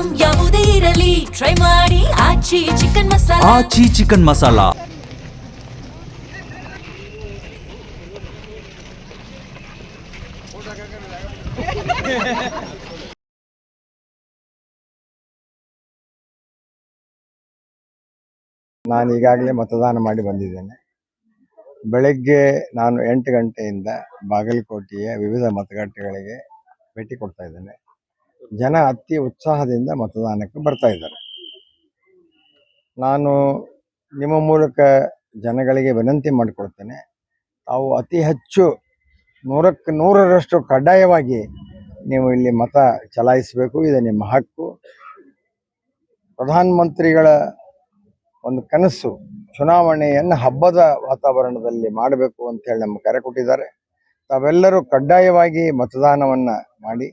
Item ಯಾವುದೇ ಇರಲಿ try ಮಾಡಿ ಆಚಿ ಚಿಕನ್ ಮಸಾಲಾ. ಆಚಿ ಚಿಕನ್ ಮಸಾಲಾ. ನಾನು ಈಗಾಗಲೇ ಮತದಾನ ಮಾಡಿ ಬಂದಿದ್ದೇನೆ. ಬೆಳಗ್ಗೆ ನಾನು 8 ಗಂಟೆಯಿಂದ ಬಾಗಲಕೋಟೆಯ ವಿವಿಧ ಮತಗಟ್ಟೆಗಳಿಗೆ ಭೇಟಿ ಕೊಡ್ತಾ ಇದ್ದೇನೆ. ಜನ ಅತಿ ಉತ್ಸಾಹದಿಂದ ಮತದಾನಕ್ಕೆ ಬರ್ತಾ ಇದ್ದಾರೆ. ನಾನು ನಿಮ್ಮ ಮೂಲಕ ಜನಗಳಿಗೆ ವಿನಂತಿ ಮಾಡಿಕೊಡ್ತೇನೆ, ತಾವು ಅತಿ ಹೆಚ್ಚು 100ಕ್ಕೆ 100ರಷ್ಟು ಕಡ್ಡಾಯವಾಗಿ ನೀವು ಇಲ್ಲಿ ಮತ ಚಲಾಯಿಸಬೇಕು. ಇದು ನಿಮ್ಮ ಹಕ್ಕು. ಪ್ರಧಾನಮಂತ್ರಿಗಳ ಒಂದು ಕನಸು ಚುನಾವಣೆಯನ್ನು ಹಬ್ಬದ ವಾತಾವರಣದಲ್ಲಿ ಮಾಡಬೇಕು ಅಂತ ಹೇಳಿ ನಮ್ಮ ಕರೆ ಕೊಟ್ಟಿದ್ದಾರೆ. ತಾವೆಲ್ಲರೂ ಕಡ್ಡಾಯವಾಗಿ ಮತದಾನವನ್ನು ಮಾಡಿ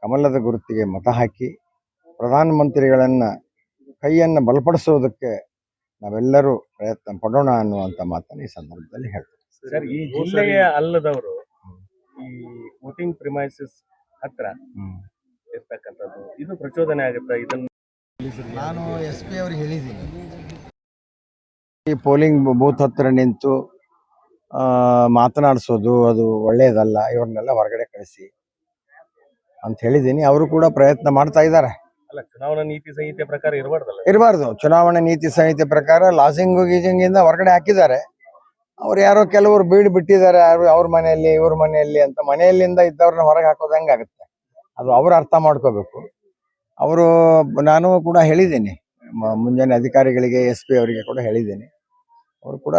ಕಮಲದ ಗುರುತಿಗೆ ಮತ ಹಾಕಿ ಪ್ರಧಾನಮಂತ್ರಿಗಳನ್ನು ಕೈಯನ್ನು ಬಲಪಡಿಸೋದಕ್ಕೆ ನಾವೆಲ್ಲರೂ ಪ್ರಯತ್ನ ಪಡೋಣ ಅನ್ನುವಂಥ ಮಾತನ್ನು ಈ ಸಂದರ್ಭದಲ್ಲಿ ಹೇಳ್ತಾರೆ. ಸರ್, ಈ ಜಿಲ್ಲೆಯ ಅಲ್ಲದವರು ಈ ವೋಟಿಂಗ್ ಪ್ರಿಮೈಸಸ್ ಹತ್ರ ಇರ್ತಕ್ಕಂಥದ್ದು ಇದು ಪ್ರಚೋದನೆ ಆಗುತ್ತೆ. ಇದನ್ನು ನಾನು SP ಅವ್ರಿಗೆ ಹೇಳಿದ್ದೀನಿ, ಈ ಪೋಲಿಂಗ್ ಬೂತ್ ಹತ್ರ ನಿಂತು ಮಾತನಾಡಿಸೋದು ಅದು ಒಳ್ಳೆಯದಲ್ಲ, ಇವ್ರನ್ನೆಲ್ಲ ಹೊರಗಡೆ ಕಳಿಸಿ ಅಂತ ಹೇಳಿದ್ದೀನಿ. ಅವರು ಕೂಡ ಪ್ರಯತ್ನ ಮಾಡ್ತಾ ಇದ್ದಾರೆ. ಅಲ್ಲ, ಚುನಾವಣಾ ನೀತಿ ಸಂಹಿತೆ ಪ್ರಕಾರ ಇರಬಾರ್ದು. ಚುನಾವಣಾ ನೀತಿ ಸಂಹಿತೆ ಪ್ರಕಾರ ಲಾಸಿಂಗು ಗೀಜಿಂಗಿಂದ ಹೊರಗಡೆ ಹಾಕಿದ್ದಾರೆ. ಅವ್ರು ಯಾರೋ ಕೆಲವರು ಬೀಡು ಬಿಟ್ಟಿದ್ದಾರೆ, ಅವ್ರ ಮನೆಯಲ್ಲಿ ಇವ್ರ ಮನೆಯಲ್ಲಿ ಅಂತ. ಮನೆಯಲ್ಲಿಂದ ಇದ್ದವ್ರನ್ನ ಹೊರಗೆ ಹಾಕೋದು ಹೆಂಗಾಗುತ್ತೆ? ಅದು ಅವರು ಅರ್ಥ ಮಾಡ್ಕೋಬೇಕು. ಅವರು ನಾನು ಕೂಡ ಹೇಳಿದ್ದೀನಿ, ಮುಂಜಾನೆ ಅಧಿಕಾರಿಗಳಿಗೆ SP ಅವರಿಗೆ ಕೂಡ ಹೇಳಿದ್ದೀನಿ. ಅವರು ಕೂಡ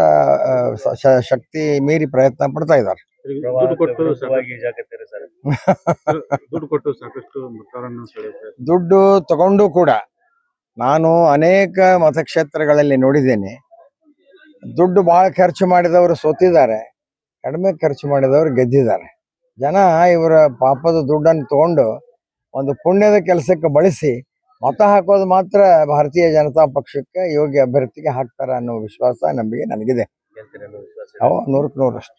ಶಕ್ತಿ ಮೀರಿ ಪ್ರಯತ್ನ ಪಡ್ತಾ ಇದ್ದಾರೆ. ದುಡ್ಡು ತಗೊಂಡು ಕೂಡ ನಾನು ಅನೇಕ ಮತಕ್ಷೇತ್ರಗಳಲ್ಲಿ ನೋಡಿದ್ದೇನೆ. ದುಡ್ಡು ಬಹಳ ಖರ್ಚು ಮಾಡಿದವರು ಸೋತಿದ್ದಾರೆ, ಕಡಿಮೆ ಖರ್ಚು ಮಾಡಿದವರು ಗೆದ್ದಿದ್ದಾರೆ. ಜನ ಇವರ ಪಾಪದ ದುಡ್ಡನ್ನು ತಗೊಂಡು ಒಂದು ಪುಣ್ಯದ ಕೆಲಸಕ್ಕೆ ಬಳಸಿ ಮತ ಹಾಕೋದು ಮಾತ್ರ ಭಾರತೀಯ ಜನತಾ ಪಕ್ಷಕ್ಕೆ ಯೋಗ್ಯ ಅಭ್ಯರ್ಥಿಗೆ ಹಾಕ್ತಾರ ಅನ್ನೋ ವಿಶ್ವಾಸ ನಂಬಿಕೆ ನನಗಿದೆ. 100% ಅವು 100ಕ್ಕೆ 100ರಷ್ಟು.